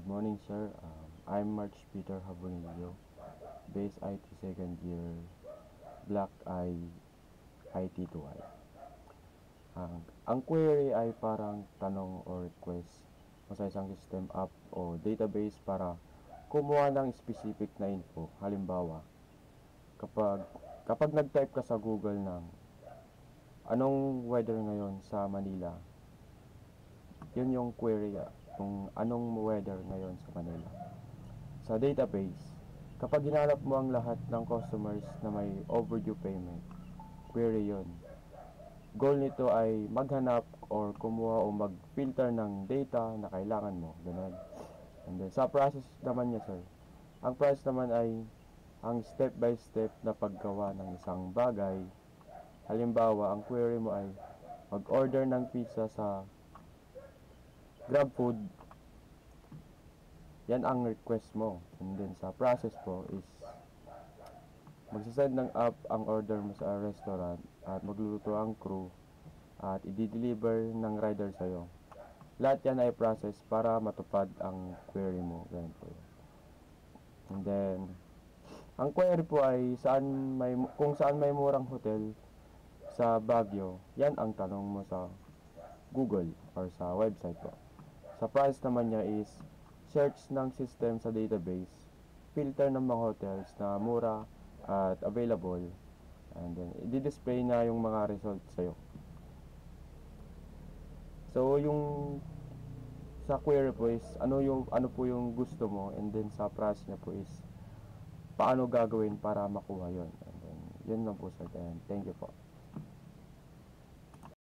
Good morning, sir. I'm March Peter Habonillo, base IT second year, Black I IT2I. Ang query ay parang tanong o request mo sa isang system app o database para kumuha ng specific na info. Halimbawa, kapag kapag nag-type ka sa Google ng anong weather ngayon sa Manila, yun yung query, kung anong weather ngayon sa Manila. Sa database, kapag hinanap mo ang lahat ng customers na may overdue payment, query yon. Goal nito ay maghanap or kumuha o mag-filter ng data na kailangan mo. Ganun. And then, sa process naman niya, sir, ang process naman ay ang step by step na paggawa ng isang bagay. Halimbawa, ang query mo ay mag-order ng pizza sa GrabFood. Yan ang request mo. And then, sa process po is magsasend ng app ang order mo sa restaurant at magluluto ang crew at i-deliver ng rider sa'yo. Lahat yan ay process para matupad ang query mo. Ganyan po yun. And then, ang query po ay kung saan may murang hotel sa Baguio, yan ang tanong mo sa Google or sa website po. Sa process naman niya is search ng system sa database, filter ng mga hotels na mura at available, and then i-display na yung mga results sa'yo. So, yung sa query po is ano po yung gusto mo, and then sa process niya po is paano gagawin para makuha yon. And then, yun lang po sir. And thank you po.